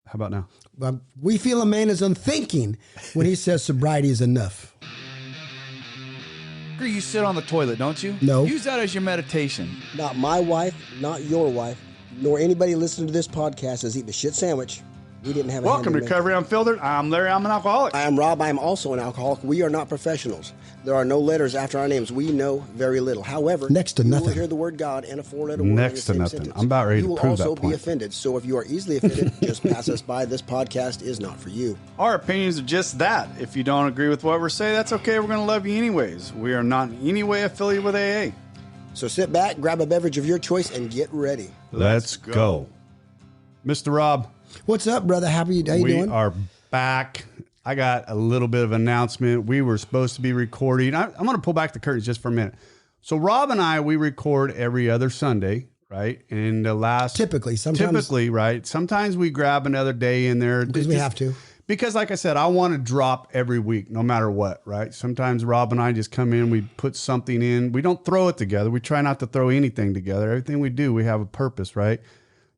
How about now? We feel a man is unthinking when he says sobriety is enough. You sit on the toilet, don't you? No. Use that as your meditation. Not my wife, not your wife, nor anybody listening to this podcast has eaten a shit sandwich. We didn't have a Welcome to Recovery Unfiltered. I'm Larry. I'm an alcoholic. I am Rob. I am also an alcoholic. We are not professionals. There are no letters after our names. We know very little. However, next to nothing. You will hear the word God and a four-letter word. Next to nothing. Sentence. I'm about ready to prove that point. You will also be offended. So if you are easily offended, just pass us by. This podcast is not for you. Our opinions are just that. If you don't agree with what we're saying, that's okay. We're going to love you anyways. We are not in any way affiliated with AA. So sit back, grab a beverage of your choice, and get ready. Let's go. Mr. Rob. What's up, brother? How you doing? We are back. I got a little bit of announcement. We were supposed to be recording. I'm going to pull back the curtains just for a minute. So Rob and I, we record every other Sunday, right? And the last... Typically, right? Sometimes we grab another day in there. Because we have to. Because like I said, I want to drop every week, no matter what, right? Sometimes Rob and I just come in, we put something in. We don't throw it together. We try not to throw anything together. Everything we do, we have a purpose, right?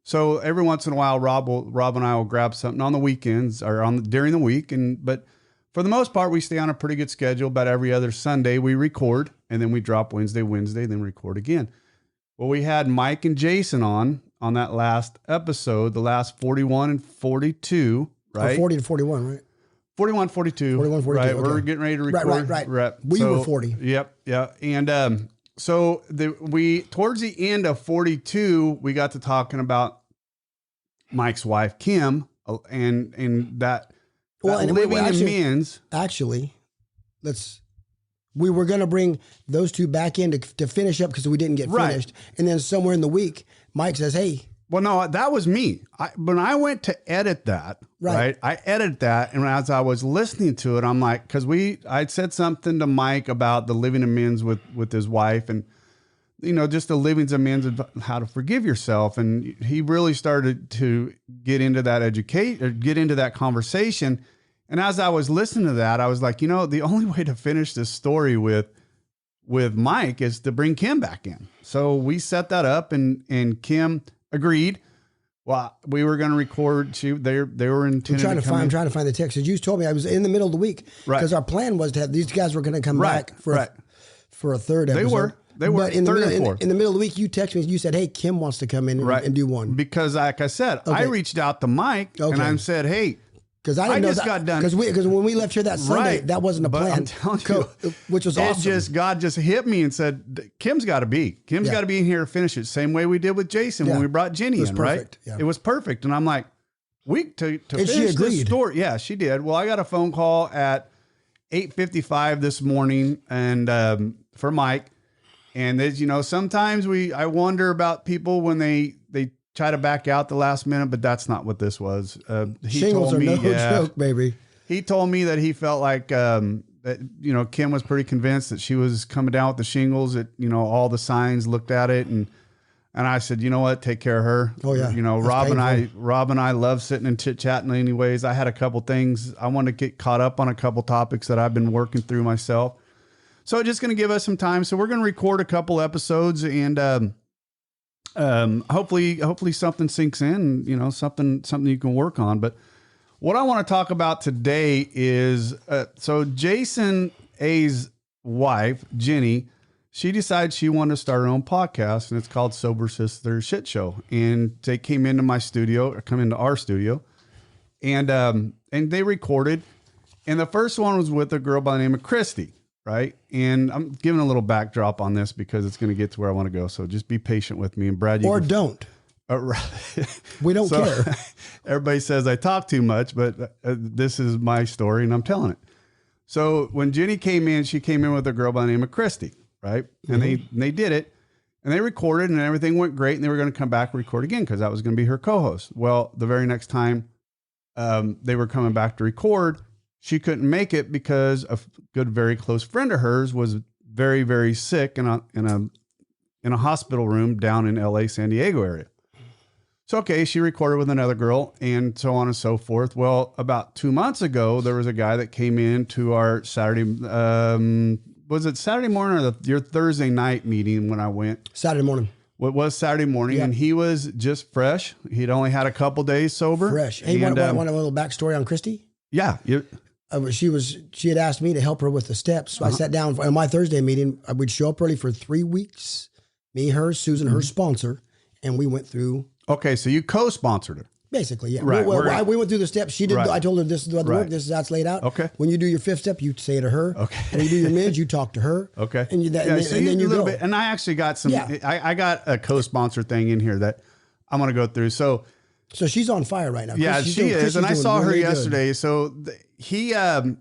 So every once in a while, Rob and I will grab something on the weekends or during the week. But for the most part, we stay on a pretty good schedule. About every other Sunday we record, and then we drop Wednesday, then record again. Well, we had Mike and Jason on that last episode, the last 41 and 42, right? 40 to 41, right? 41, 42. 41, 42. Right. Okay. We're getting ready to record. Right. We were 40. Yep. Yeah. And so we towards the end of 42, we got to talking about Mike's wife, Kim, and that living amends. Actually, we were going to bring those two back in to finish up because we didn't get finished. And then somewhere in the week, Mike says, hey. Well, no, that was me. When I went to edit that, right? I edited that. And as I was listening to it, I'm like, because I'd said something to Mike about the living amends with his wife and, you know, just the living amends of how to forgive yourself. And he really started to get into that conversation. And as I was listening to that, I was like, you know, the only way to finish this story with Mike is to bring Kim back in. So we set that up and Kim agreed. Well, we were going to record. They were intended I'm trying to find the text. You told me I was in the middle of the week because our plan was to have these guys were going to come back for a third episode. They were but in the middle of the week, you texted me. You said, "Hey, Kim wants to come in and do one." Because, like I said, I reached out to Mike and I said, "Hey, because I just got done because when we left here that Sunday, that wasn't a plan." I'm telling you, which was awesome. God just hit me and said, "Kim's got to be in here to finish it." Same way we did with Jason when we brought Jenny in, right? Yeah. It was perfect, and I'm like, to finish this story. Yeah, she did. Well, I got a phone call at 8:55 this morning, and for Mike. And as you know, sometimes I wonder about people when they try to back out the last minute, but that's not what this was. Shingles are no joke, baby. He told me that he felt like that, you know, Kim was pretty convinced that she was coming down with the shingles. That, you know, all the signs looked at it, and I said, you know what, take care of her. Oh yeah, you know, Rob and I love sitting and chit chatting. Anyways, I had a couple things I wanted to get caught up on, a couple topics that I've been working through myself. So just going to give us some time. So we're going to record a couple episodes and hopefully something sinks in, you know, something you can work on. But what I want to talk about today is, so Jason A's wife, Jenny, she decided she wanted to start her own podcast, and it's called Sober Sister Shit Show. And they came into our studio and they recorded. And the first one was with a girl by the name of Christy. Right. And I'm giving a little backdrop on this because it's going to get to where I want to go. So just be patient with me. And Brad, don't. We don't care. Everybody says I talk too much, but this is my story and I'm telling it. So when Jenny came in, she came in with a girl by the name of Christy. Right. And they did it and they recorded and everything went great. And they were going to come back and record again because that was going to be her co-host. Well, the very next time they were coming back to record, she couldn't make it because a good, very close friend of hers was very, very sick in a hospital room down in LA, San Diego area. So, okay, she recorded with another girl and so on and so forth. Well, about 2 months ago, there was a guy that came in to our Saturday, was it Saturday morning or your Thursday night meeting when I went? Saturday morning. What was Saturday morning, Yeah. and he was just fresh. He'd only had a couple days sober. Fresh. Hey, and, want a little backstory on Christy? yeah. She had asked me to help her with the steps. So I sat down for my Thursday meeting. We'd show up early for 3 weeks. Me, her, Susan, her sponsor, and we went through. Okay, so you co-sponsored her. Basically, yeah. Right, We went through the steps. She did. Right. I told her this is the Right. work. This is how it's laid out. Okay. When you do your 5th step, you say to her. Okay. When you do your mids, you talk to her. Okay. And, so and then you a little go. bit. And I actually got some. Yeah. I got a co-sponsor thing in here that I'm going to go through. So she's on fire right now. yeah, She's she doing- is, Christy's and I doing saw her really good. yesterday. So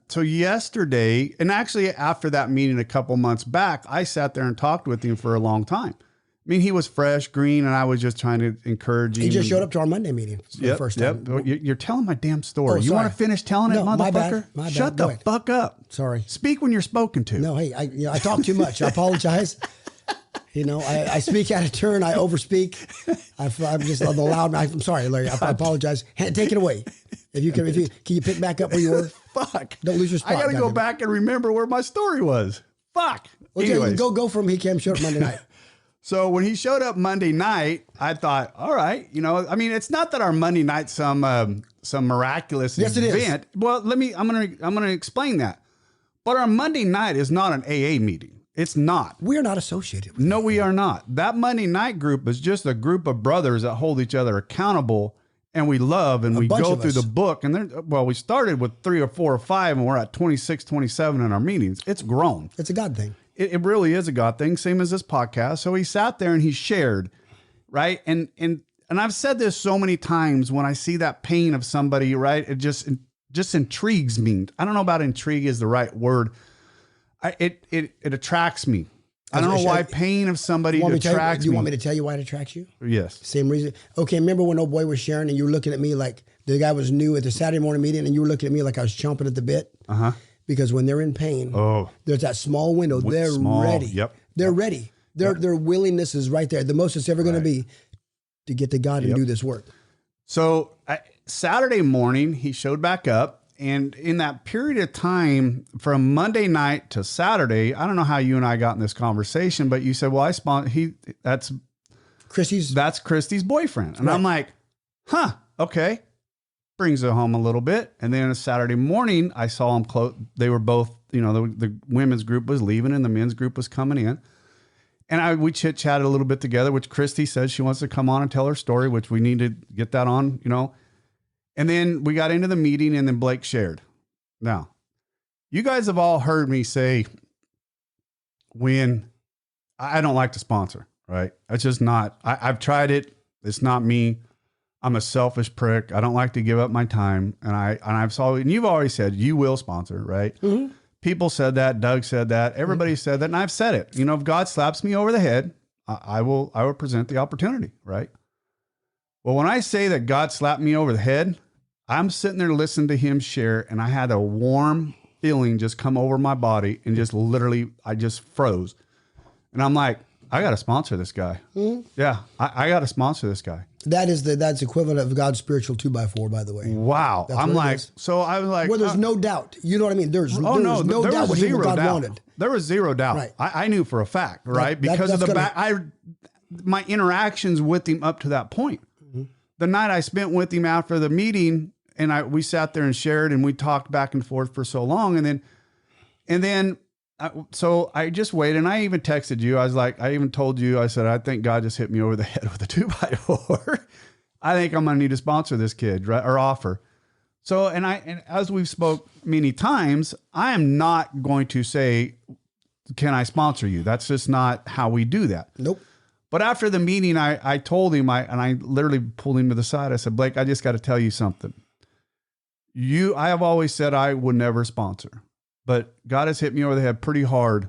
so yesterday, and actually after that meeting a couple months back, I sat there and talked with him for a long time. I mean, he was fresh, green, and I was just trying to encourage him. He just showed up to our Monday meeting for the first time. Yep. You're telling my damn story. Oh, You want sorry. to finish telling it, No, motherfucker? my bad. My bad. Shut Go the ahead. fuck up. Sorry. Speak when you're spoken to. No, hey, I talk too much. I apologize. I speak out of turn. I overspeak. I'm just the loud. I'm sorry, Larry. I apologize. Take it away. Can you pick back up where you were? Fuck. Don't lose your spot. I got to go goddamn it. back and remember where my story was. Fuck. Well, Anyways. go from he came showed up Monday night. So when he showed up Monday night, I thought, all right, I mean, it's not that our Monday night's some miraculous Yes, it is. event. Well, I'm gonna explain that. But our Monday night is not an AA meeting. It's not. We're not associated with No, we are not. That Monday night group is just a group of brothers that hold each other accountable, and we love, and we bunch go of through us. the book. And we started with 3 or 4 or 5, and we're at 26, 27 in our meetings. It's grown. It's a God thing. It really is a God thing, same as this podcast. So he sat there and he shared, right? And I've said this so many times when I see that pain of somebody, right? It just intrigues me. I don't know about intrigue is the right word. It attracts me. I don't know why pain of somebody attracts Do you me. want me to tell you why it attracts you? Yes. Same reason. Okay, remember when old boy was sharing and you were looking at me like the guy was new at the Saturday morning meeting and you were looking at me like I was chomping at the bit? Uh-huh. Because when they're in pain, there's that small window. They're ready. Yep. They're ready. Their willingness is right there. The most it's ever going to be to get to God and do this work. So Saturday morning, he showed back up. And in that period of time from Monday night to Saturday, I don't know how you and I got in this conversation, but you said, well, that's Christy's boyfriend. And I'm like, huh, okay. Brings it home a little bit. And then a Saturday morning, I saw them close. They were both, the women's group was leaving and the men's group was coming in. And we chit chatted a little bit together, which Christy says she wants to come on and tell her story, which we need to get that on, And then we got into the meeting and then Blake shared. Now, you guys have all heard me say when I don't like to sponsor, right? It's just not, I've tried it. It's not me. I'm a selfish prick. I don't like to give up my time. And you've always said you will sponsor, right? Mm-hmm. People said that. Doug said that. Everybody said that. And I've said it. If God slaps me over the head, I will present the opportunity, right? Well, when I say that God slapped me over the head, I'm sitting there listening to him share, and I had a warm feeling just come over my body, and just literally, I just froze. And I'm like, I got to sponsor this guy. Mm-hmm. Yeah, I got to sponsor this guy. That's equivalent of God's spiritual 2x4, by the way. Wow. I'm like, so I was like, where there's no doubt. You know what I mean? There's no doubt what God wanted. There was zero doubt. Right. I knew for a fact, right? Because of my interactions with him up to that point. Mm-hmm. The night I spent with him after the meeting, and we sat there and shared, and we talked back and forth for so long, and then. So I just waited, and I even texted you. I even told you, I said, I think God just hit me over the head with a 2x4. I think I'm going to need to sponsor this kid, right? Or offer. So, and as we've spoke many times, I am not going to say, can I sponsor you? That's just not how we do that. Nope. But after the meeting, I told him, and I literally pulled him to the side. I said, Blake, I just got to tell you something. I have always said I would never sponsor. But God has hit me over the head pretty hard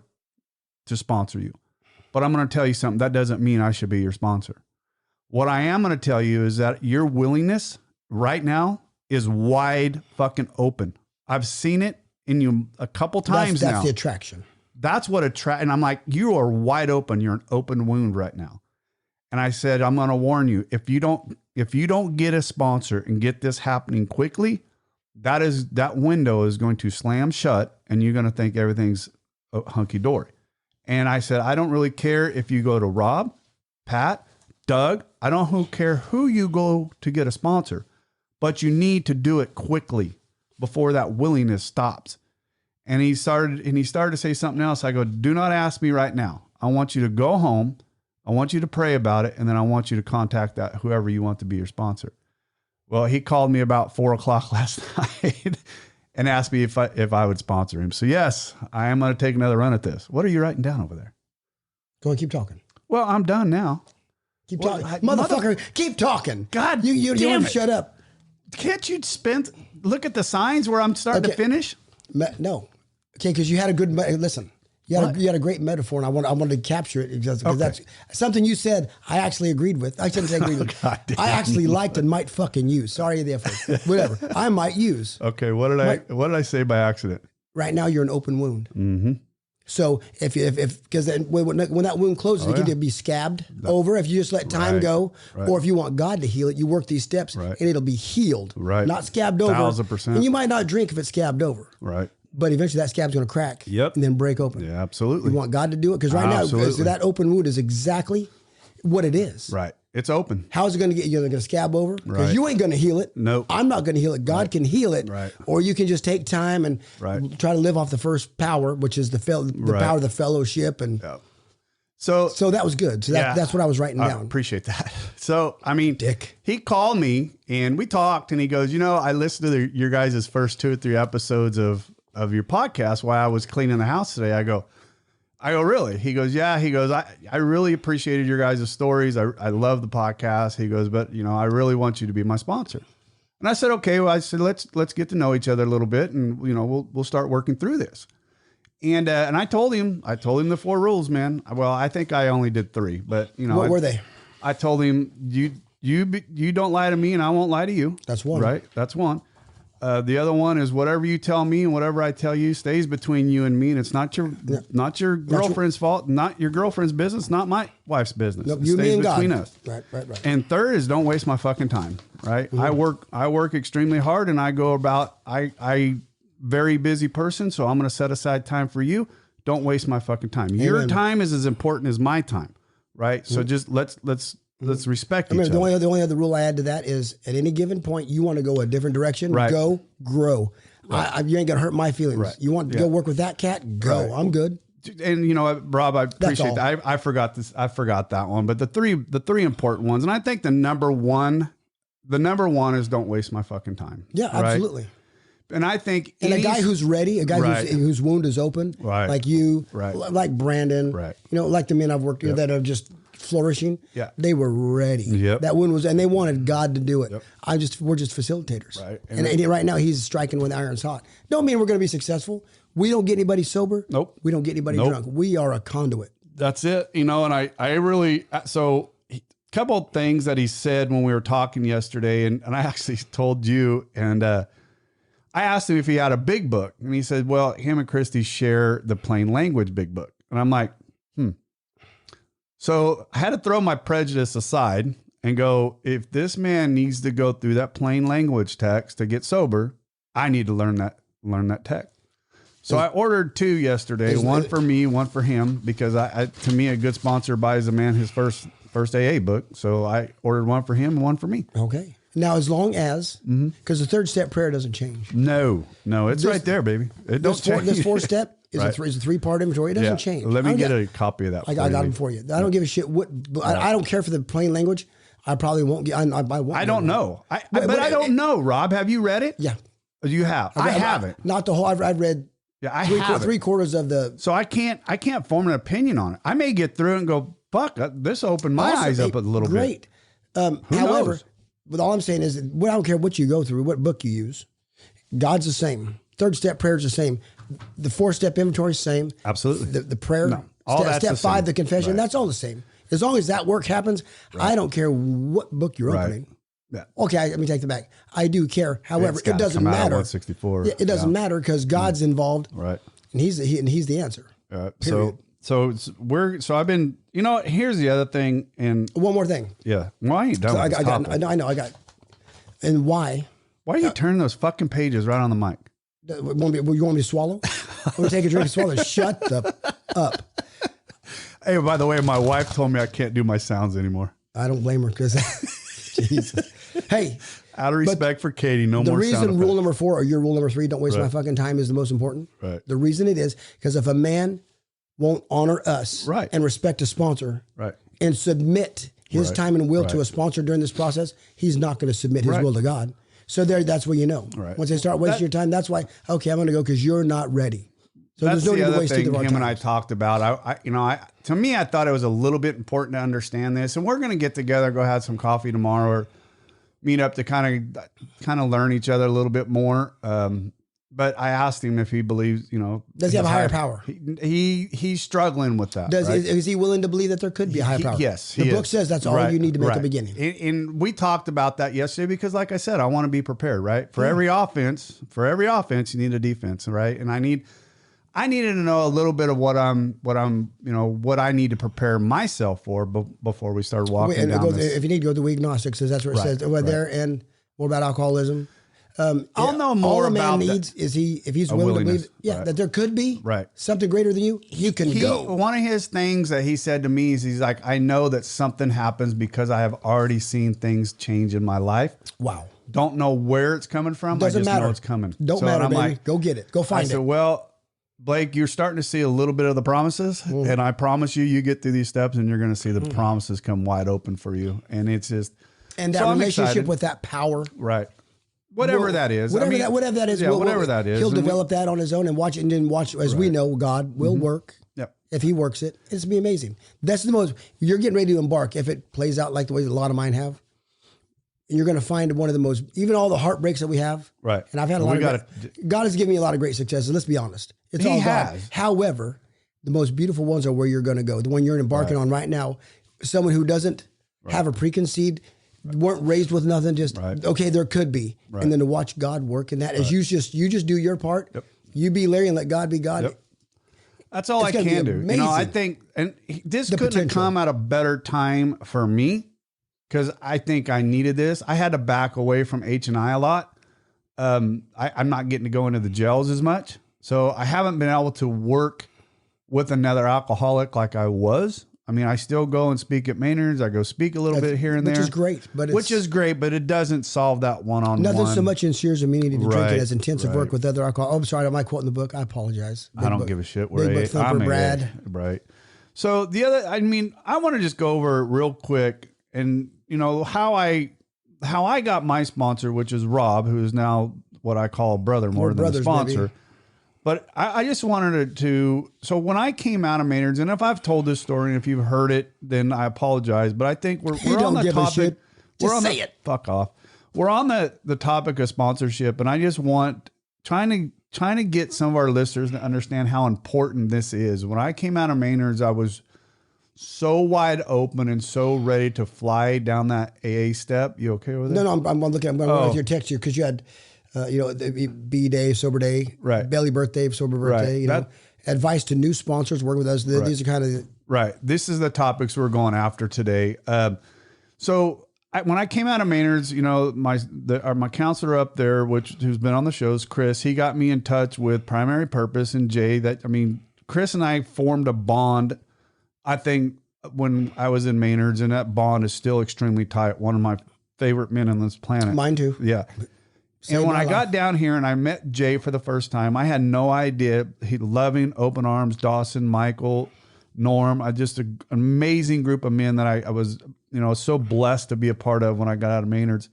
to sponsor you. But I'm going to tell you something. That doesn't mean I should be your sponsor. What I am going to tell you is that your willingness right now is wide fucking open. I've seen it in you a couple times now. That's the attraction. That's what and I'm like, you are wide open. You're an open wound right now. And I said, I'm going to warn you, if you don't get a sponsor and get this happening quickly, that window is going to slam shut, and you're going to think everything's hunky dory. And I said, I don't really care if you go to Rob, Pat, Doug, I don't care who you go to get a sponsor, but you need to do it quickly before that willingness stops. And he started to say something else. I go, do not ask me right now. I want you to go home. I want you to pray about it. And then I want you to contact that whoever you want to be your sponsor. Well, he called me about 4:00 last night and asked me if I would sponsor him. So yes, I am going to take another run at this. What are you writing down over there? Go on, keep talking. Well, I'm done now. Keep talking. Motherfucker, keep talking. God, you want to shut up. Can't you look at the signs where I'm starting to finish? No. Okay, because you had a good, listen, you had a great metaphor, and I wanted to capture it because that's something you said I actually agreed with. I shouldn't say agreed with. I actually liked and might fucking use. Sorry, the effort. Whatever. I might use. Okay, what did I say by accident? Right now, you're an open wound. Mm-hmm. So because when that wound closes, it can either be scabbed over if you just let time go, or if you want God to heal it, you work these steps and it'll be healed, not scabbed over. 1,000%. And you might not drink if it's scabbed over, right? But eventually that scab's going to crack, and then break open. Yeah, absolutely. You want God to do it because right now that open wound is exactly what it is. Right, it's open. How's it going to get? You're going to scab over because you ain't going to heal it. Nope. I'm not going to heal it. God can heal it. Right. Or you can just take time and try to live off the first power, which is the power of the fellowship. And so that was good. So that's what I was writing down. I appreciate that. So, I mean, he called me and we talked and he goes, I listened to your guys' first 2 or 3 episodes of your podcast while I was cleaning the house today. I go, really? He goes, yeah. He goes, I really appreciated your guys' stories. I love the podcast. He goes, but I really want you to be my sponsor. And I said, okay. Well, I said, let's get to know each other a little bit and we'll start working through this. And I told him the 4 rules, man. Well, I think I only did 3, but what were they? I told him, you don't lie to me and I won't lie to you. That's one. Right. That's one. The other one is whatever you tell me and whatever I tell you stays between you and me. And it's not your girlfriend's fault, not your girlfriend's business, not my wife's business. Nope, it you, stays me, and between God. us. Right. And third is don't waste my fucking time. Right. Mm-hmm. I work extremely hard and I go about, I very busy person. So I'm going to set aside time for you. Don't waste my fucking time. Amen. Your time is as important as my time. Right. So just let's respect each other. The only other rule I add to that is at any given point, you want to go a different direction, go grow. Right. You ain't going to hurt my feelings. Right. You want to go work with that cat? Go. Right. I'm good. And Rob, I appreciate that. I forgot this. I forgot that one, but the three important ones. And I think the number one is don't waste my fucking time. Yeah, absolutely. And I think a guy who's ready, whose wound is open, like you, like Brandon, like the men I've worked with that are just flourishing. Yeah, they were ready. Yep. That wound was, and they wanted God to do it. Yep. We're just facilitators. Right. And right now he's striking when the iron's hot. Don't mean we're going to be successful. We don't get anybody sober. Nope. We don't get anybody drunk. We are a conduit. That's it. And I really, so a couple of things that he said when we were talking yesterday, and I actually told you, and I asked him if he had a big book, and he said, well, him and Christy share the plain language big book. And I'm like, So I had to throw my prejudice aside and go, if this man needs to go through that plain language text to get sober, I need to learn that text. So I ordered 2 yesterday, one for me, one for him, because to me, a good sponsor buys a man his first AA book. So I ordered one for him and one for me. Okay. Now, as long as, because the 3rd step prayer doesn't change. No, it's right there, baby. It don't change. This 4th step is a 3-part inventory. It doesn't change. Let me get a copy of that. I got them for you. I don't give a shit I don't care for the plain language. I probably won't get. I won't. I don't know. But I don't know. Rob, have you read it? Yeah, you have. I haven't. Not the whole. I've read. Yeah, I have 3/4 of the. So I can't form an opinion on it. I may get through it and go, fuck, this opened my eyes up a little bit. Great. However, but all I'm saying is, I don't care what you go through, what book you use. God's the same. 3rd step prayer is the same. The 4th step inventory is the same. Absolutely. The prayer. Step 5, the confession. That's all the same. As long as that work happens, I don't care what book you're opening. Yeah. Okay, let me take that back. I do care. However, it doesn't matter. 164. It doesn't matter because God's involved. Right. And he's the answer. So I've been, here's the other thing. And one more thing. Yeah. Why ain't you done with this topic? I know. I got. And why? Why are you turning those fucking pages right on the mic? You want me to swallow? Let me take a drink and swallow. Shut the up. Hey, by the way, my wife told me I can't do my sounds anymore. I don't blame her because, Jesus. Hey, out of respect for Katie, no the more sound reason effects. rule number 4 or your rule number 3, don't waste my fucking time, is the most important. Right. The reason it is because if a man won't honor us Right. and respect a sponsor Right. and submit his Right. time and will to Right. a sponsor during this process, he's not going to submit his Right. will to God. So that's where you know. Right. Once they start wasting your time, that's why, okay, I'm going to go because you're not ready. So That's there's no the need to other waste thing either of our him and I time. talked about. To me, I thought it was a little bit important to understand this, and we're going to get together, go have some coffee tomorrow, or meet up to kind of learn each other a little bit more. But I asked him if he believes, Does he have a higher power? He's struggling with that. Does right? is he willing to believe that there could be a higher power? Yes, the he book is. says that's all Right, you need to make a right. beginning. And we talked about that yesterday because, like I said, I want to be prepared. Right, for every offense, you need a defense. Right, and I needed to know a little bit of what I need to prepare myself for before we start walking down this. If you need to go to the agnostics, that's where it says there. And what about alcoholism? I'll know more all a man about needs is if he's A willing to willingness, believe, right. that there could be Right. something greater than you can go. One of his things that he said to me is he's like, I know that something happens because I have already seen things change in my life. Wow. Don't know where it's coming from. Doesn't I just matter. know it's coming. Don't So, matter, and baby. I'm like, Go get it. Go I find said, it. well, Blake, you're starting to see a little bit of the promises, and I promise you get through these steps, and you're going to see the promises come wide open for you. And it's just, And that so I'm relationship excited. with that power. Right. Whatever that is. Whatever I mean, that is. Yeah, whatever that is. He'll And we- develop that on his own and watch it. And then watch, as we know, God will work. Yep. If he works it, it's be amazing. That's the most, you're getting ready to embark. If it plays out like the way a lot of mine have, and you're going to find one of the most, even all the heartbreaks that we have. Right. And I've had a And lot God has given me a lot of great successes. Let's be honest. It's He all God. has. However, the most beautiful ones are where you're going to go. The one you're embarking on right now, someone who doesn't have a preconceived, weren't raised with nothing, just, okay, there could be. Right. And then to watch God work in that as you just do your part. Yep. You be Larry and let God be God. Yep. That's all I It's gonna be can do. amazing. I think, and this couldn't have potential. come at a better time for me because I think I needed this. I had to back away from H&I a lot. I'm not getting to go into the jails as much. So I haven't been able to work with another alcoholic like I was. I mean, I still go and speak at Maynard's. I go speak a little bit here and there. Which is great. But It doesn't solve that one-on-one. nothing so much ensures immunity to drink Right, it as intensive work right. with other alcohol. Oh, I'm sorry. Am I quoting the book? I apologize. I don't give a shit where Big Book Thumper, Brad. Right. So the other, I want to just go over real quick and how I got my sponsor, which is Rob, who is now what I call a brother more We're than a brothers, sponsor. baby. But I just wanted to, so when I came out of Maynard's, and if I've told this story and if you've heard it, then I apologize. But I think we're You on don't the give a topic. shit. We're Just on say the, it. Fuck off. We're on the topic of sponsorship, and I just want trying to get some of our listeners to understand how important this is. When I came out of Maynard's, I was so wide open and so ready to fly down that AA step. You okay with it? No, I'm looking. I'm going to your text here because you had, the B day, sober day, Right. belly birthday, sober birthday. Right. Advice to new sponsors work with us. These are kind of Right. This is the topics we're going after today. When I came out of Maynard's, my counselor up there, who's been on the shows, Chris, he got me in touch with Primary Purpose and Jay. Chris and I formed a bond, I think, when I was in Maynard's, and that bond is still extremely tight. One of my favorite men on this planet. mine too. Yeah. Saved And when my I got life. down here and I met Jay for the first time, I had no idea. He loving, open arms, Dawson, Michael, Norm. Just an amazing group of men that I was, so blessed to be a part of when I got out of Maynard's.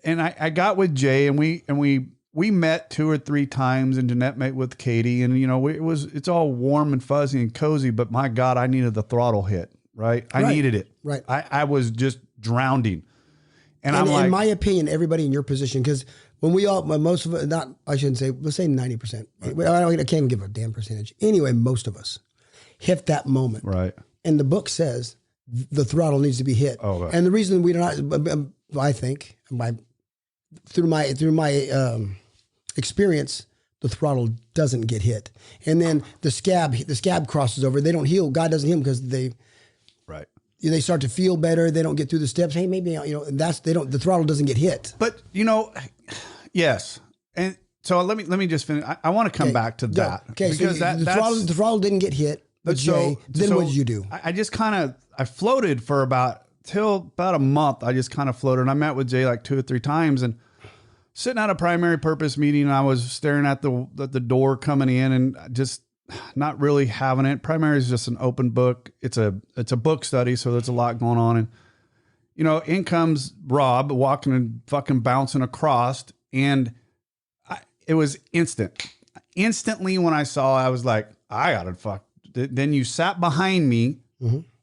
And I got with Jay and we met 2 or 3 times, and Jeanette met with Katie, and it's all warm and fuzzy and cozy. But my God, I needed the throttle hit. Right, I needed it. Right. I was just drowning. And I'm in like, my opinion, everybody in your position, because when we all, most of it, I shouldn't say, let's say 90%. I can't even give a damn percentage. Anyway, most of us hit that moment. right. And the book says the throttle needs to be hit. Oh, right. And the reason we don't, I think, through my experience, the throttle doesn't get hit. And then the scab crosses over. They don't heal. God doesn't heal them because Right. they start to feel better. They don't get through the steps. Hey, maybe, the throttle doesn't get hit. But yes, and so let me just finish. I want to come back to that Okay, because so the throttle didn't get hit. But Jay, then what did you do? I just I floated for about a month. I just kind of floated. And I met with Jay like 2 or 3 times, and sitting at a primary purpose meeting, and I was staring at the door coming in and just not really having it. Primary is just an open book. It's a book study, so there's a lot going on. And, you know, in comes Rob walking and fucking bouncing across, and it was instant. Instantly when I saw, I was like, I gotta fuck. Then you sat behind me,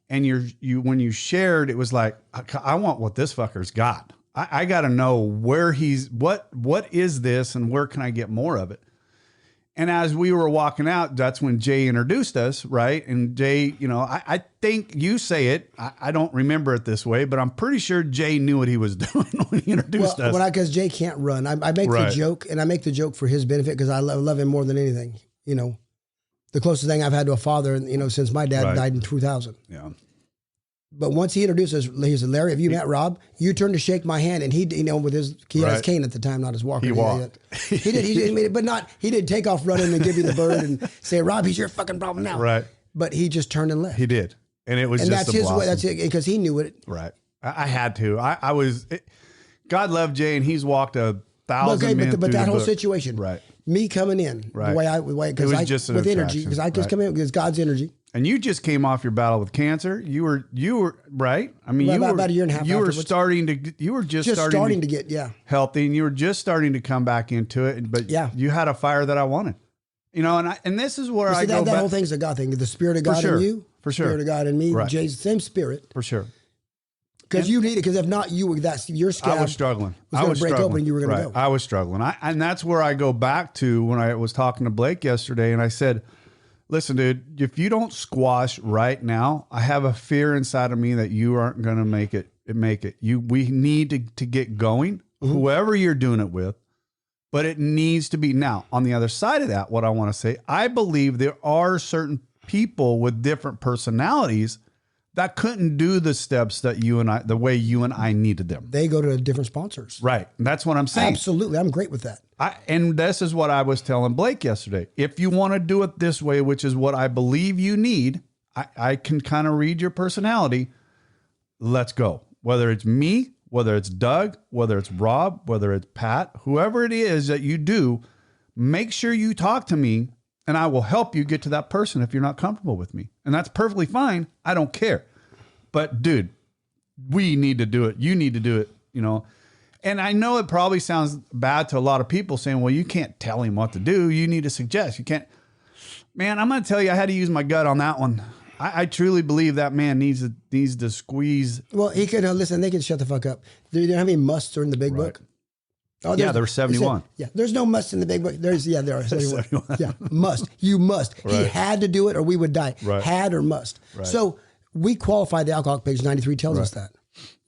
and you when you shared, it was like, I want what this fucker's got. I got to know where what is this, and where can I get more of it? And as we were walking out, that's when Jay introduced us, right? And Jay, you know, I think you say it. I don't remember it this way, but I'm pretty sure Jay knew what he was doing when he introduced us. Because Jay can't run. I make the joke, and I make the joke for his benefit because I love him more than anything. You know, the closest thing I've had to a father, you know, since my dad died in 2000. Yeah. But once he introduced us, he said, Larry, have you met Rob? You turned to shake my hand, and he, you know, he had his cane at the time, not his walker. He walked. He did, but not, he didn't take off running and give you the bird and say, Rob, he's your fucking problem now. Right. But he just turned and left. He did. And it was and just that's his way. That's it, because he knew it. Right. I had to. God love Jay, and he's walked 1,000 men but that whole book. situation. Right. Me coming in, the way because I just with energy, because I just come in because God's energy. And you just came off your battle with cancer. You were right. I mean, about a year and a half. You were afterwards. starting to get healthy, and you were just starting to come back into it. But you had a fire that I wanted, you know. And this is where I go. That whole thing's a God thing. The Spirit of God in you, for sure. Spirit of God in me, Jay's same Spirit, for sure. Because you need it. Because if not, your scab. I was struggling. Was going to break open, and you were going to go. I was struggling. And that's where I go back to when I was talking to Blake yesterday, and I said, listen, dude, if you don't squash right now, I have a fear inside of me that you aren't going to make it. We need to get going, whoever you're doing it with, but it needs to be now. On the other side of that, what I want to say, I believe there are certain people with different personalities that couldn't do the steps that the way you and I needed them. They go to different sponsors. Right. And that's what I'm saying. Absolutely. I'm great with that. And this is what I was telling Blake yesterday. If you want to do it this way, which is what I believe you need, I can kind of read your personality. Let's go. Whether it's me, whether it's Doug, whether it's Rob, whether it's Pat, whoever it is that you do, make sure you talk to me, and I will help you get to that person if you're not comfortable with me. And that's perfectly fine. I don't care. But dude, we need to do it. You need to do it, you know. And I know it probably sounds bad to a lot of people saying, well, you can't tell him what to do. You need to suggest. You can't. Man, I'm going to tell you, I had to use my gut on that one. I truly believe that man needs to squeeze. Well, he could, listen, they can shut the fuck up. They don't have any musts in the big book. Oh, yeah, there were 71. There's no must in the big book. There are 71. Yeah, must. You must. Right. He had to do it or we would die. Right. Had or must. Right. So we qualified the alcoholic. Page 93 tells us that.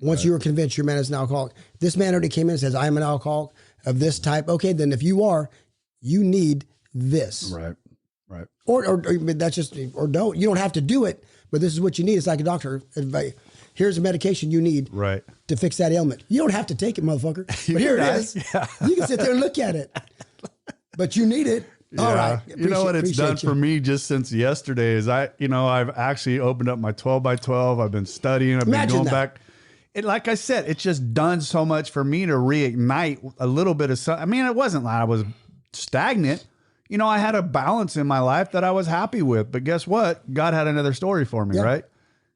Once you were convinced your man is an alcoholic. This man already came in and says, I am an alcoholic of this type. Okay, then if you are, you need this. Right. Right. Or that's just, or don't. You don't have to do it, but this is what you need. It's like a doctor advice. Here's a medication you need to fix that ailment. You don't have to take it, motherfucker. But here it is. Yeah. You can sit there and look at it. But you need it. Yeah. All right. You know what it's done for me just since yesterday is I've actually opened up my 12 by 12. I've been studying. I've been going back. Like I said, it's just done so much for me to reignite a little bit of something. I mean, it wasn't like I was stagnant. You know, I had a balance in my life that I was happy with. But guess what? God had another story for me, right?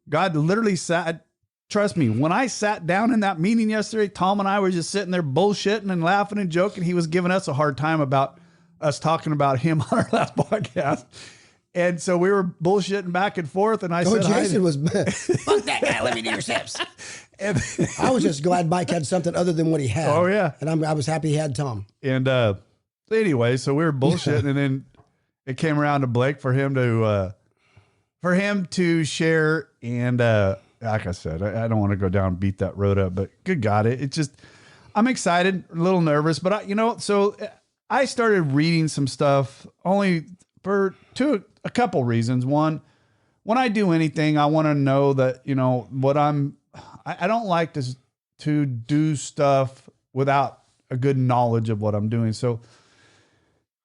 God literally sat. Trust me, when I sat down in that meeting yesterday, Tom and I were just sitting there bullshitting and laughing and joking. He was giving us a hard time about us talking about him on our last podcast. And so we were bullshitting back and forth. And I said, Jason was, fuck that guy, let me do your steps. And I was just glad Mike had something other than what he had. Oh, yeah. And I was happy he had Tom. And anyway, so we were bullshitting. And then it came around to Blake for him to share. And like I said, I don't want to go down and beat that road up, but good God, it's just, I'm excited, a little nervous, but so I started reading some stuff only for a couple reasons. One, when I do anything, I want to know that, you know, I don't like to do stuff without a good knowledge of what I'm doing. So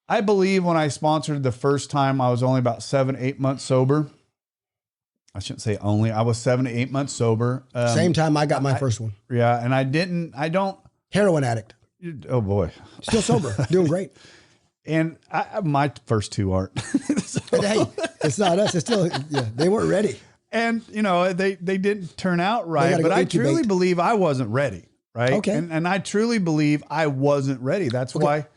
I believe when I sponsored the first time, I was only about 7-8 months sober. I shouldn't say only. I was 7 to 8 months sober. Same time I got my first one. Yeah, and I don't. Heroin addict. Oh boy, Still sober, doing great. and my first two aren't. So- But hey, it's not us. It's still, they weren't ready. and they didn't turn out They right. gotta But go I truly incubate. believe I wasn't ready. Right. Okay. And I truly believe I wasn't ready. That's why.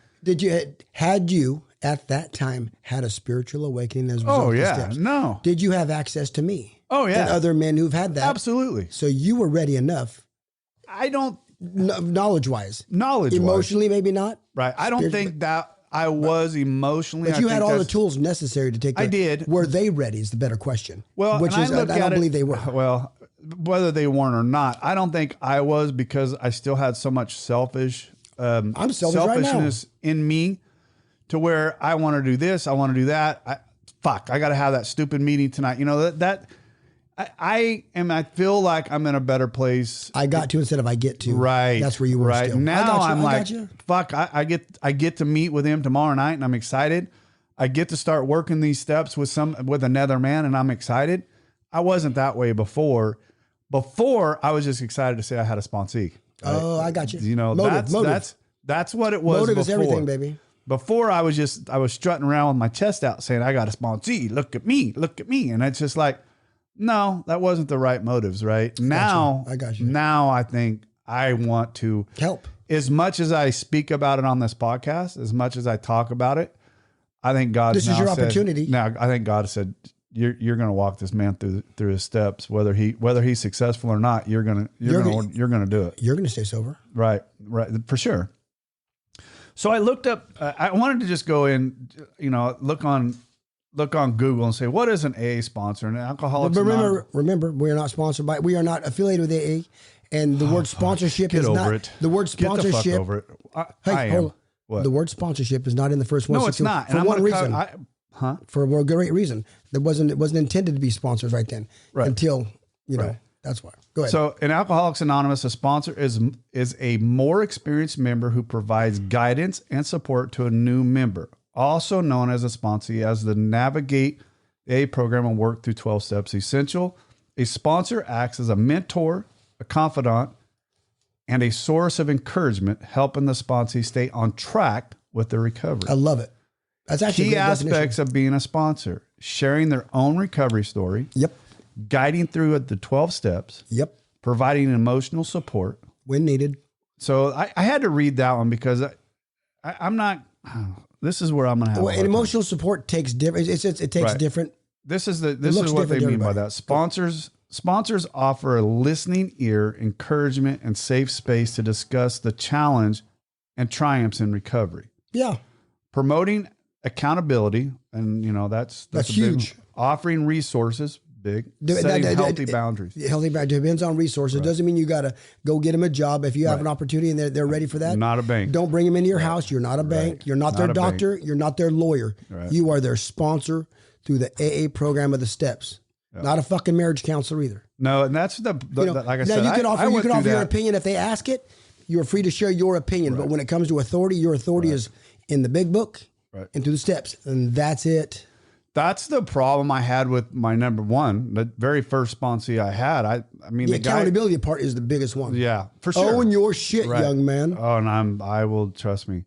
Had you at that time had a spiritual awakening as a result Oh of the yeah. steps? No. Did you have access to me? Oh yeah. And other men who've had that? Absolutely. So you were ready enough, I don't knowledge-wise. knowledge Emotionally, maybe not. Right. I don't think that I was emotionally. But you I had think all the that's- tools necessary to take. I did. Were they ready? Is the better question. Well, which and is I look I at don't it- believe they were. Well, whether they weren't or not, I don't think I was because I still had so much I'm selfish right now. selfishness in me to where I want to do this, I want to do that. I got to have that stupid meeting tonight. You know I feel like I'm in a better place. I got to instead of I get to. Right. That's where you were. Right. Still. Now I'm I like, got you. fuck, I get to meet with him tomorrow night and I'm excited. I get to start working these steps with another man and I'm excited. I wasn't that way before. Before I was just excited to say I had a sponsee. Right? Oh, I got you. You know, motive. that's what it was. Motive before. is everything, baby. Before I was strutting around with my chest out saying, I got a sponsee. Look at me. And it's just like, no, that wasn't the right motives, right? Now, I got you. Now I think I want to Help. as much as I speak about it on this podcast, as much as I talk about it, I think God. This is your opportunity. Now, I think God said, "You're going to walk this man through his steps, whether he's successful or not. You're going to do it. You're going to stay sober. Right, for sure." So I looked up. I wanted to just go in, look on Google and say, what is an AA sponsor? An Alcoholics Anonymous. Remember, we are not sponsored by. We are not affiliated with AA, and the word sponsorship Get is over not. it. The word Get the sponsorship. fuck over it. Hey, I hold am. on. What? The word sponsorship is not in the first one. No, it's not. For And one reason. Huh? For a great reason. It wasn't intended to be sponsors right then. Right. Until Right. That's why. Go ahead. So in Alcoholics Anonymous, a sponsor is a more experienced member who provides guidance and support to a new member, also known as a sponsee, as they navigate a program and work through 12 steps essential. A sponsor acts as a mentor, a confidant, and a source of encouragement, helping the sponsee stay on track with their recovery. I love it. That's actually Key a good aspects definition. of being a sponsor: sharing their own recovery story, Yep. guiding through the 12 steps, Yep. providing emotional support. When needed. So I had to read that one because I'm not. This is where I'm going to have. Well, and emotional support takes different. It takes Right. different. This is looks what they different to mean by everybody. that. Sponsors offer a listening ear, encouragement, and safe space to discuss the challenge and triumphs in recovery. Yeah. Promoting accountability, and that's That's a big one. huge. Offering resources, big. That- Setting that- healthy that- boundaries. Healthy boundaries depends on resources. Doesn't mean you got to go get them a job if you have an opportunity and they're ready for that. Not a bank. Don't bring them into your house. You're not a bank. Right. You're not their Not a bank. doctor. You're not their lawyer. Right. You are their sponsor through the AA program of the steps. Not a fucking marriage counselor either. No, and that's like I now said. you can I offer, went through your that. opinion if they ask it. You're free to share your opinion. But when it comes to authority, your authority is in the big book and through the steps. And that's it. That's the problem I had with my number one, the very first sponsee I had. I mean, The the guy, accountability part is the biggest one. yeah, for sure. Own your shit, Right. young man. Oh, and I will, trust me.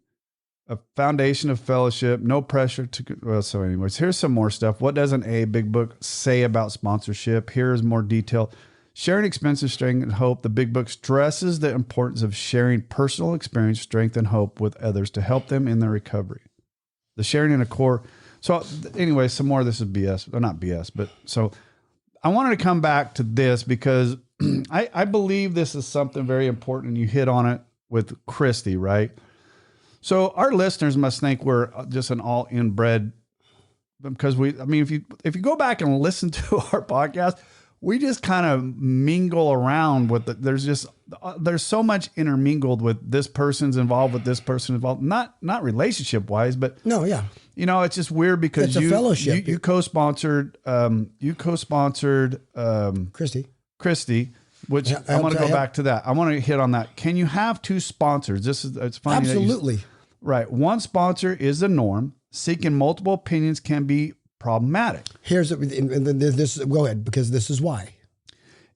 A foundation of fellowship, no pressure to. Well, so anyways, here's some more stuff. What does an A big book say about sponsorship? Here's more detail. Sharing expenses, strength, and hope. The big book stresses the importance of sharing personal experience, strength, and hope with others to help them in their recovery. The sharing in a core. So anyway, some more of this is BS. Well, not BS, but so I wanted to come back to this because I believe this is something very important, and you hit on it with Christy, right? So our listeners must think we're just an all inbred, because if you go back and listen to our podcast, we just kind of mingle around with it. There's so much intermingled with this person's involved with this person involved, not relationship wise, but No, yeah. it's just weird because It's a fellowship. you co-sponsored Christy, which Yeah, I want to go yeah. back to that. I want to hit on that. Can you have two sponsors? It's funny. Absolutely. Right. One sponsor is the norm. Seeking multiple opinions can be problematic. Go ahead, because this is why.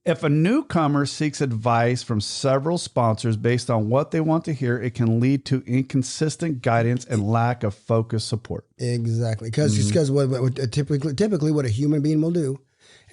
If a newcomer seeks advice from several sponsors based on what they want to hear, it can lead to inconsistent guidance and lack of focused support. Exactly. Because what typically what a human being will do,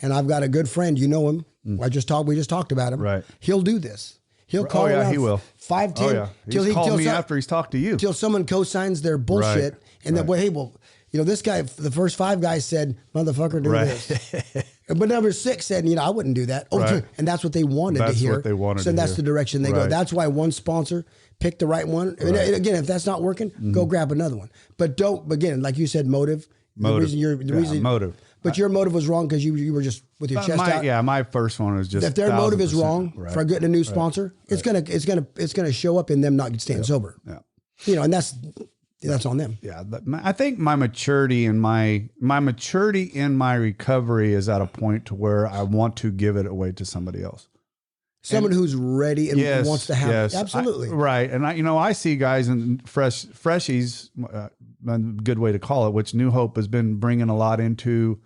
and I've got a good friend, you know him. We just talked about him. Right. He'll do this. He'll call around he will. 5, 10. Oh, yeah. He's called me after he's talked to you. Till someone co-signs their bullshit. Right. And then, well, hey, well, you know, this guy, the first 5 guys said, motherfucker, do this. But number 6 said, you know, I wouldn't do that. Oh, Right. And that's what they wanted to hear. That's what they wanted so to that's hear. the direction they go. Right. That's why one sponsor picked the right one. And again, if that's not working, go grab another one. But don't, again, like you said, motive. Motive. The reason motive. But your motive was wrong because you were just with your chest out. Yeah, my first one was just. If their motive is 1000%. wrong Right. for getting a new sponsor, it's gonna show up in them not staying sober. Yeah. You know, and that's on them. Yeah, I think my maturity and my maturity in my recovery is at a point to where I want to give it away to somebody else. Someone who's ready and wants to have it. Absolutely. Right. And I see guys in freshies, a good way to call it, which New Hope has been bringing a lot into.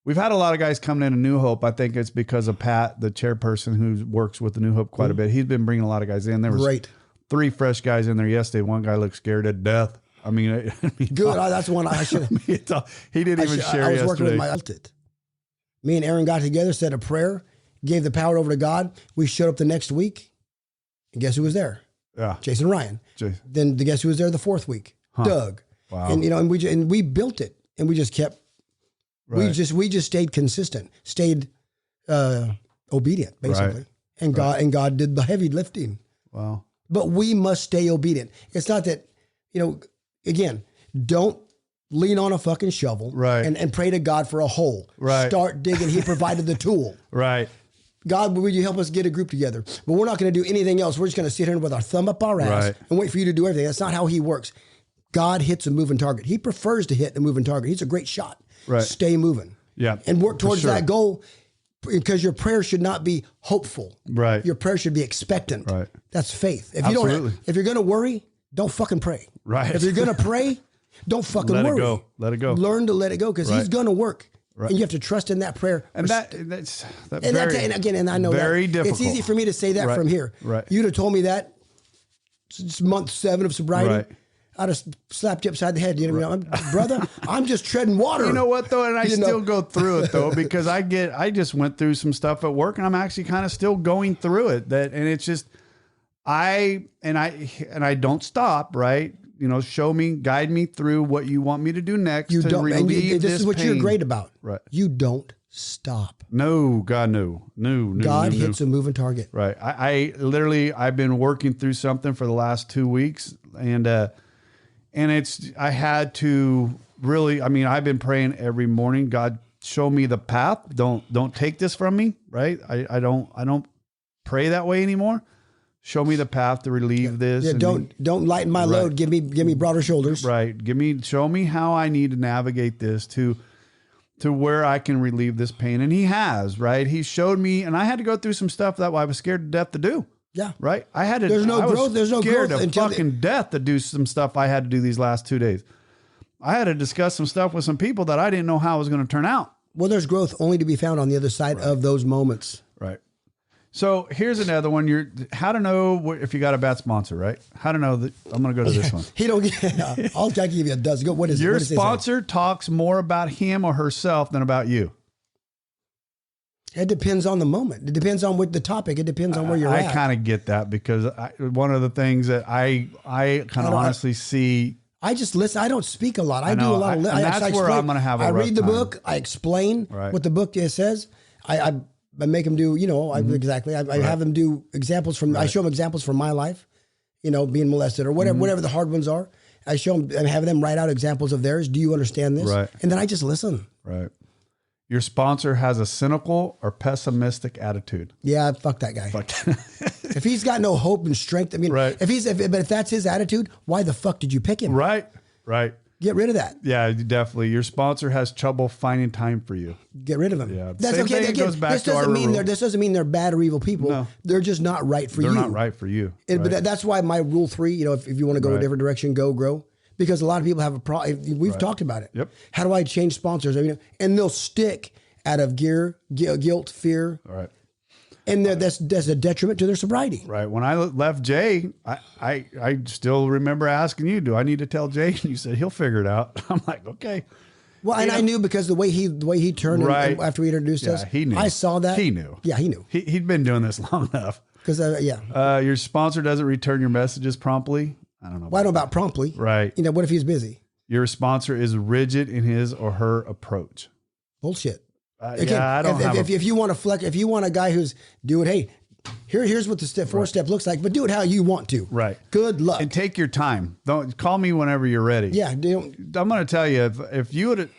We've had a lot of guys coming into New Hope. I think it's because of Pat, the chairperson who works with the New Hope quite a bit. He's been bringing a lot of guys in. There was 3 fresh guys in there yesterday. One guy looked scared to death. I mean, good. That's one I should. He didn't even share. I was working with my. Me and Aaron got together, said a prayer, gave the power over to God. We showed up the next week, and guess who was there? Yeah, Jason Ryan. Then guess who was there the 4th week? Doug. Wow. And and we built it, and we just kept. Right. We just stayed consistent, stayed obedient, basically, Right. and God did the heavy lifting. Wow. But we must stay obedient. It's not that, again, don't lean on a fucking shovel and pray to God for a hole. Right. Start digging. He provided the tool. Right. God, will you help us get a group together? But we're not going to do anything else. We're just going to sit here with our thumb up our ass and wait for you to do everything. That's not how he works. God hits a moving target. He prefers to hit a moving target. He's a great shot. Right. Stay moving. Yeah. And work towards that goal, because your prayer should not be hopeful. Right. Your prayer should be expectant. Right. That's faith. If Absolutely. if you're going to worry, don't fucking pray. Right. If you're going to pray, don't fucking Let worry. it go. Let it go. Learn to let it go, because he's going to work. Right. And you have to trust in that prayer. And and I know very that. difficult. It's easy for me to say that from here. Right. You'd have told me that month 7 of sobriety. Right. I'd have slapped you upside the head. You know, brother, I'm just treading water. You know what though, and I still go through it though, because I just went through some stuff at work, and I'm actually kind of still going through it. And it's just I don't stop. Right. Show me, guide me through what you want me to do next. You don't. And this is what pain. you're great about. Right. You don't stop. No, God, no. God hits a moving target. Right. I've been working through something for the last 2 weeks, and I had to really, I've been praying every morning. God, show me the path. Don't take this from me. Right. I don't pray that way anymore. Show me the path to relieve this. Yeah, don't lighten my load. Give me broader shoulders. Right. Show me how I need to navigate this to where I can relieve this pain. And he has, right. He showed me, and I had to go through some stuff that I was scared to death to do. Yeah. Right. I had to. There's no growth. There's no growth of fucking death to do some stuff I had to do these last 2 days. I had to discuss some stuff with some people that I didn't know how it was going to turn out. Well, there's growth only to be found on the other side of those moments. Right. So here's another one. How to know if you got a bad sponsor, right? How to know that I'm going to go to this one. I'll give you a dozen. What is your what sponsor talks more about him or herself than about you? It depends on the moment. It depends on what the topic. It depends on where you're at. I kind of get that, because one of the things that I kind of honestly see. I just listen. I don't speak a lot. I do a lot of listening. That's where I'm going to have a rough time. I read the book. I explain what the book says. I make them do, exactly. I have them do examples from, I show them examples from my life, being molested or whatever the hard ones are. I show them and have them write out examples of theirs. Do you understand this? Right. And then I just listen. Right. Your sponsor has a cynical or pessimistic attitude. Yeah, fuck that guy. If he's got no hope and strength, if that's his attitude, why the fuck did you pick him? Right. Get rid of that. Yeah, definitely. Your sponsor has trouble finding time for you. Get rid of him. Yeah. That's okay. Again, goes back this doesn't mean they're bad or evil people. No. They're just not right for you. They're not right for you. But that's why my rule 3, if you want to go a different direction, go grow. because a lot of people have a problem. We've talked about it. Yep. How do I change sponsors? I mean, and they'll stick out of guilt, fear. All right. And that's a detriment to their sobriety. Right. When I left Jay, I still remember asking you, do I need to tell Jay? And you said, he'll figure it out. I'm like, okay. Well, and I knew because the way he turned and after he introduced us, he knew. I saw that. He knew. Yeah, he knew. He'd been doing this long enough. Because, your sponsor doesn't return your messages promptly. I don't know. Well, I know about promptly. Right. You know, what if he's busy? Your sponsor is rigid in his or her approach. Bullshit. Again, I don't if you want to flex, if you want a guy who's doing, hey, here's what the four step looks like, but do it how you want to. Right. Good luck. And take your time. Don't call me whenever you're ready. Yeah. I'm going to tell you, if you would,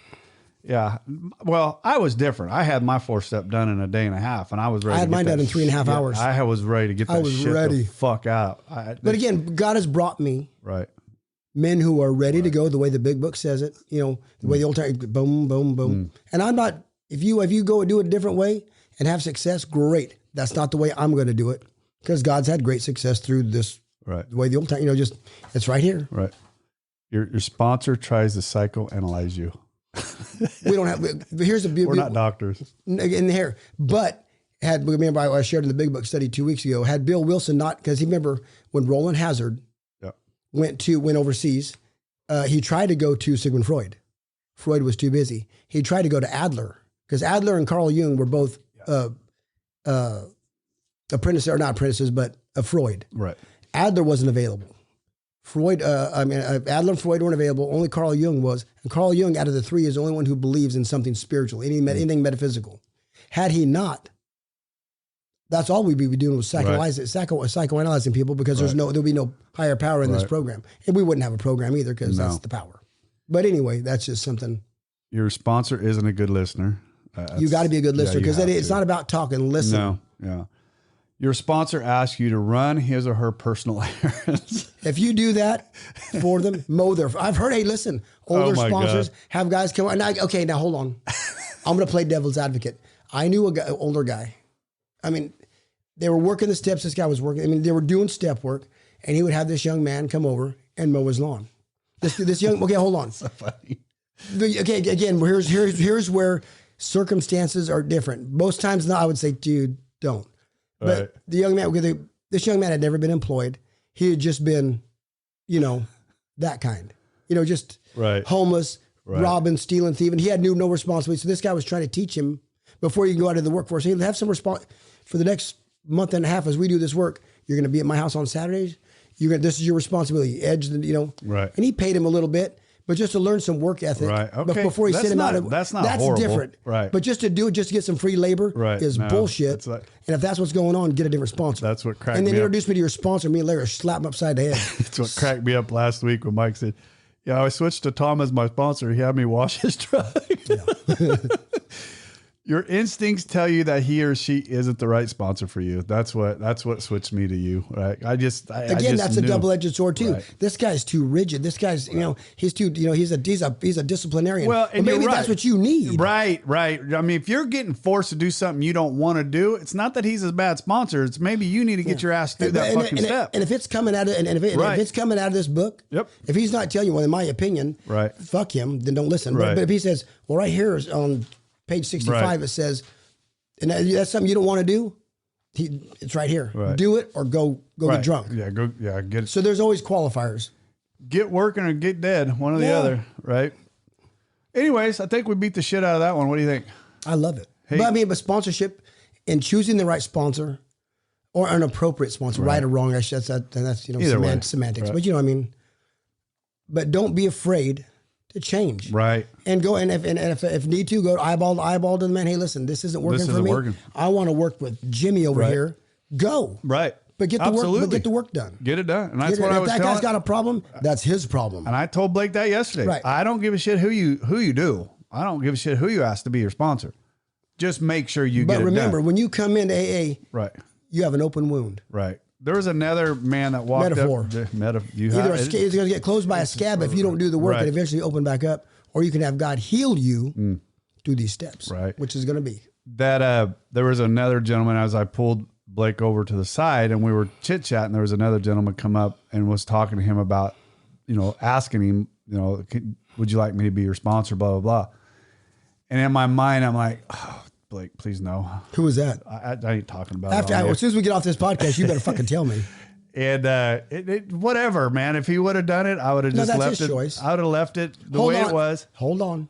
well, I was different. I had my 4-step done in a day and a half, and I was ready. I had mine done in 3.5 hours. I was ready to get that shit the fuck out. But again, God has brought me men who are ready to go the way the big book says it. You know, the way the old time, boom, boom, boom. And I'm not. If you go and do it a different way and have success, great. That's not the way I'm going to do it, because God's had great success through this. Right. The way the old time, just it's right here. Right. Your sponsor tries to psychoanalyze you. We don't have. Here's the beauty. We're not doctors in here, but remember I shared in the big book study 2 weeks ago. Had Bill Wilson not, because you remember when Roland Hazard went overseas, he tried to go to Sigmund Freud. Freud was too busy. He tried to go to Adler, because Adler and Carl Jung were both apprentices, or not apprentices, but of Freud. Right. Adler wasn't available. Adler and Freud weren't available. Only Carl Jung was. And Carl Jung, out of the three, is the only one who believes in something spiritual, anything metaphysical. Had he not, that's all we'd be doing was psychoanalyzing people, because there'll be no higher power in this program. And we wouldn't have a program either, because that's the power. But anyway, that's just something. Your sponsor isn't a good listener. You got to be a good listener, because it's not about talking. Listen. No. Yeah. Your sponsor asks you to run his or her personal errands. If you do that for them, I've heard, hey, listen, older sponsors have guys come on. Now hold on. I'm going to play devil's advocate. I knew an older guy. I mean, they were working the steps. This guy was working. I mean, they were doing step work, and he would have this young man come over and mow his lawn. This young, hold on. So funny. Again, here's where circumstances are different. Most times now I would say, dude, don't. But the young man, this young man had never been employed. He had just been, that kind, just homeless, robbing, stealing, thieving. He had no responsibility. So this guy was trying to teach him before you can go out into the workforce. He'll have some response for the next month and a half as we do this work. You're going to be at my house on Saturdays. This is your responsibility. Right. And he paid him a little bit, but just to learn some work ethic. Right. Okay. Before he sent him out. That's horrible. Different. Right. But just to do it, just to get some free labor is bullshit. And if that's what's going on, get a different sponsor. That's what cracked me up. And then introduce me to your sponsor. Me and Larry slap him upside the head. That's what cracked me up last week when Mike said, yeah, I switched to Tom as my sponsor. He had me wash his truck. Yeah. Your instincts tell you that he or she isn't the right sponsor for you. That's what switched me to you. Right? That's a double-edged sword too. Right. This guy's too rigid. This guy's, he's too, he's a disciplinarian. Well, and maybe that's what you need. Right. I mean, if you're getting forced to do something you don't want to do, it's not that he's a bad sponsor. It's maybe you need to get your ass through that fucking step. And if it's coming out of, if it's coming out of this book, if he's not telling you, well, in my opinion, fuck him, then don't listen. But if he says, well, right here is on page 65, it says, and that's something you don't want to do, it's right here. Right. Do it or go get drunk. Yeah, get it. So there's always qualifiers. Get working or get dead, one or the other, right? Anyways, I think we beat the shit out of that one. What do you think? I love it. Hey. But sponsorship and choosing the right sponsor or an appropriate sponsor, right or wrong, that's semantics. Right. But you know what I mean? But don't be afraid to change. Right. And go, and if need to, go eyeball to eyeball to the man. Hey, listen, this isn't working for me. I want to work with Jimmy over here. Go. Right. But get the work. But get the work done. Get it done. And that's what I was telling. If that guy's got a problem, that's his problem. And I told Blake that yesterday. Right. I don't give a shit who you do. I don't give a shit who you ask to be your sponsor. Just make sure you get it done. But remember, when you come into AA, you have an open wound. Right. There was another man that walked up. Either it's going to get closed by a scab if you don't do the work and eventually open back up, or you can have God heal you through these steps, which is going to be. That there was another gentleman, as I pulled Blake over to the side and we were chit-chatting, there was another gentleman come up and was talking to him about asking him, would you like me to be your sponsor, blah, blah, blah. And in my mind, I'm like, oh, Blake, please no. Who was that? I ain't talking about it. As soon as we get off this podcast, you better fucking tell me. And whatever, man. If he would have done it, I would have just left it. Choice. I would have left it the way it was. Hold on.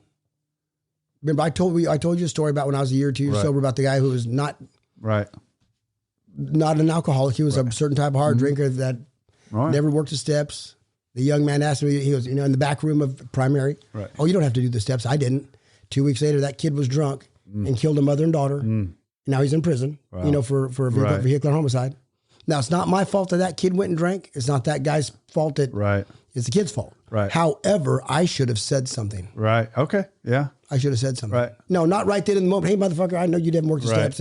Remember, I told you a story about when I was a year or 2 years sober about the guy who was not an alcoholic. He was a certain type of hard drinker that never worked the steps. The young man asked me, he was, in the back room of primary. Right. Oh, you don't have to do the steps. I didn't. 2 weeks later, that kid was drunk and killed a mother and daughter. Now he's in prison, for vehicular homicide. Now, it's not my fault that kid went and drank. It's not that guy's fault. It's the kid's fault. Right. However, I should have said something. Right. Okay. Yeah. I should have said something. Right. No, not right then in the moment. Hey, motherfucker, I know you didn't work the steps.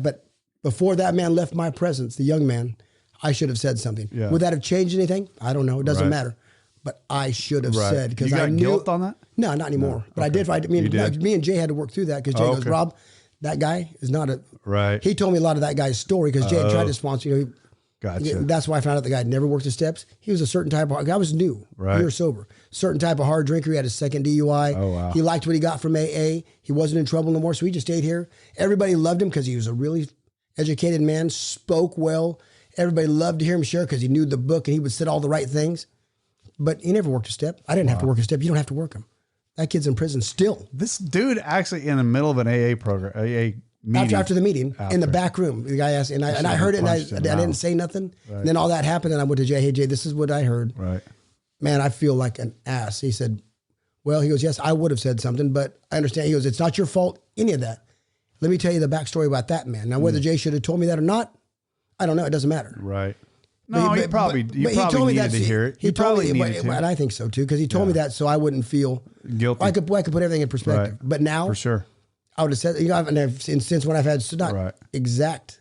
But before that man left my presence, the young man, I should have said something. Yeah. Would that have changed anything? I don't know. It doesn't matter. But I should have said, because I knew. Guilt on that? No, not anymore. But I did. Me and Jay had to work through that, because Jay goes, Rob, that guy is not a. Right. He told me a lot of that guy's story, because Jay had tried to sponsor. Gotcha. That's why I found out the guy had never worked the steps. He was a certain type of guy. Was new. Right. Year sober. Certain type of hard drinker. He had his second DUI. Oh, wow. He liked what he got from AA. He wasn't in trouble no more, so he just stayed here. Everybody loved him because he was a really educated man, spoke well. Everybody loved to hear him share because he knew the book and he would say all the right things. But he never worked a step. I didn't have to work a step. You don't have to work them. That kid's in prison still. This dude actually in the middle of an AA program, AA meeting. After the meeting, in the back room, the guy asked, and I heard it, and I didn't say nothing. Right. And then all that happened, and I went to Jay. Hey, Jay, this is what I heard. Right. Man, I feel like an ass. He said, well, he goes, yes, I would have said something, but I understand. He goes, it's not your fault, any of that. Let me tell you the backstory about that man. Now, whether Jay should have told me that or not, I don't know. It doesn't matter. Right. No, you probably needed to hear it. He probably needed to. And I think so, too, because he told me that so I wouldn't feel guilty. I could put everything in perspective. Right. But now, for sure, I would have said, since when I've had not exact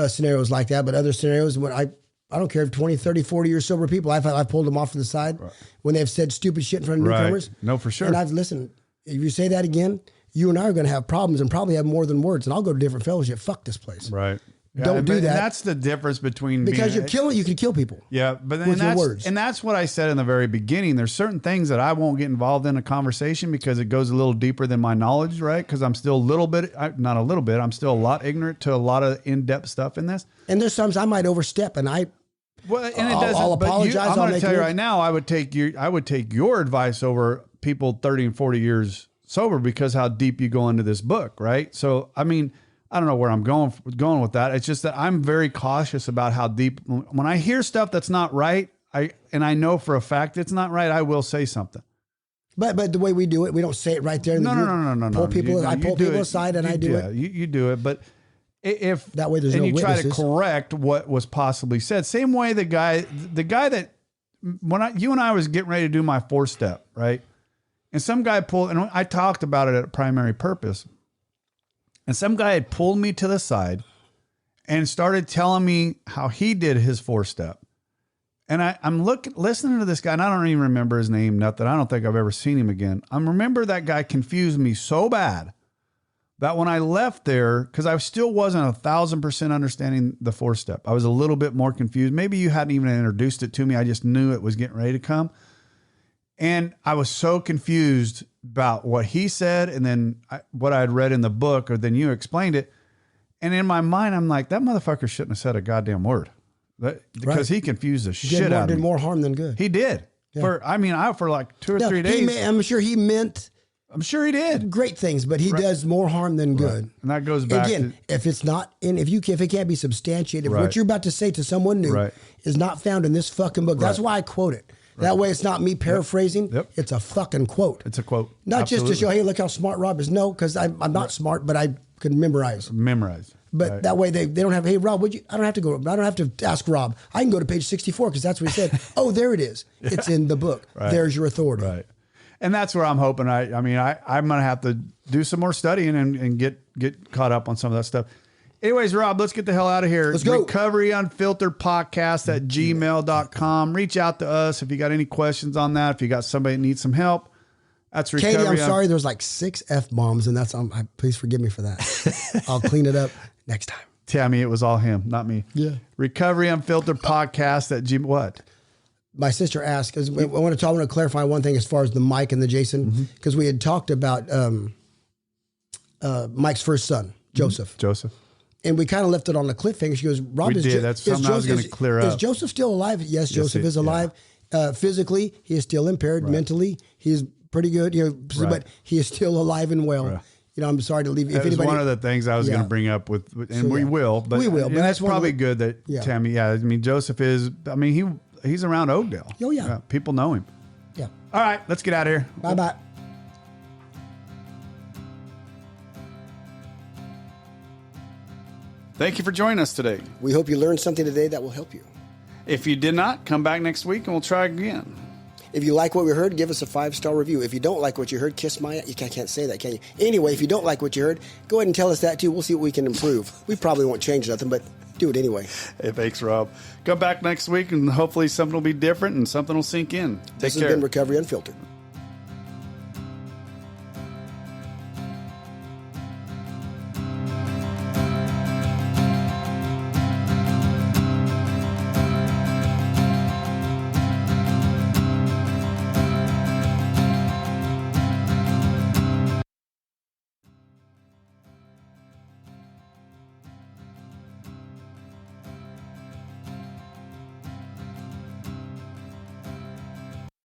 scenarios like that, but other scenarios when I don't care if 20, 30, 40 years sober people, I've pulled them off to the side when they've said stupid shit in front of newcomers. No, for sure. And I've listened. If you say that again, you and I are going to have problems and probably have more than words. And I'll go to different fellowship. Fuck this place. Right. Yeah, don't do that. That's the difference between because you can kill people. Yeah, but then your words. And that's what I said in the very beginning. There's certain things that I won't get involved in a conversation because it goes a little deeper than my knowledge, right? Because I'm still I'm still a lot ignorant to a lot of in-depth stuff in this. And there's times I might overstep, and I'll apologize. I'm going to tell you right now, I would take your advice over people 30 and 40 years sober because how deep you go into this book, right? So I mean, I don't know where I'm going with that. It's just that I'm very cautious about how deep. When I hear stuff that's not right, I know for a fact it's not right, I will say something. But the way we do it, we don't say it right there. In no. I pull people aside and I do it. You do it, but if that way there's no witnesses. Try to correct what was possibly said. Same way the guy that when you and I was getting ready to do my 4-step, right? And some guy pulled, and I talked about it at Primary Purpose. And some guy had pulled me to the side and started telling me how he did his 4-step. And I'm listening to this guy, and I don't even remember his name, nothing. I don't think I've ever seen him again. I remember that guy confused me so bad that when I left there, because I still wasn't 1,000% understanding the 4-step. I was a little bit more confused. Maybe you hadn't even introduced it to me. I just knew it was getting ready to come. And I was so confused about what he said and then what I had read in the book, or then you explained it. And in my mind, I'm like, that motherfucker shouldn't have said a goddamn word because he confused the shit out of me. Did more harm than good. He did. Yeah. For like 2 or 3 days. I'm sure he meant. I'm sure he did great things, but he does more harm than good. Right. And that goes back again. If it's not if it can't be substantiated, if what you're about to say to someone new is not found in this fucking book. That's why I quote it. That way it's not me paraphrasing. Yep. It's a fucking quote. It's a quote. Not just to show, hey, look how smart Rob is. No, because I'm not smart, but I could memorize. But that way they don't have, hey, Rob, I don't have to go. I don't have to ask Rob. I can go to page 64 because that's what he said. Oh, there it is. It's in the book. There's your authority. Right. And that's where I'm hoping. I'm going to have to do some more studying and get caught up on some of that stuff. Anyways, Rob, let's get the hell out of here. Let's go. recoveryunfilteredpodcast at gmail.com. Reach out to us if you got any questions on that. If you got somebody that needs some help, that's recovery. Katie, I'm sorry. There's like 6 F-bombs, and that's please forgive me for that. I'll clean it up next time. Tammy, it was all him, not me. Yeah. recoveryunfilteredpodcast at what? my sister asked, because I want to clarify one thing as far as the Mike and the Jason, because we had talked about Mike's first son, Joseph. Joseph. And we kind of left it on the cliffhanger. She goes, Rob, That's something I was going to clear up. Is Joseph still alive? Yes, Joseph is alive. Physically, he is still impaired. Right. Mentally, he's pretty good, but he is still alive and well. Right. I'm sorry to leave. If anybody, one of the things I was going to bring up with, and we will, but that's probably good that Tammy. Yeah, I mean, Joseph is. I mean, he's around Oakdale. Oh yeah, people know him. Yeah. All right, let's get out of here. Bye. Thank you for joining us today. We hope you learned something today that will help you. If you did not, come back next week and we'll try again. If you like what we heard, give us a 5-star review. If you don't like what you heard, kiss my... You can't say that, can you? Anyway, if you don't like what you heard, go ahead and tell us that too. We'll see what we can improve. We probably won't change nothing, but do it anyway. Hey, thanks, Rob. Come back next week and hopefully something will be different and something will sink in. This has been Recovery Unfiltered.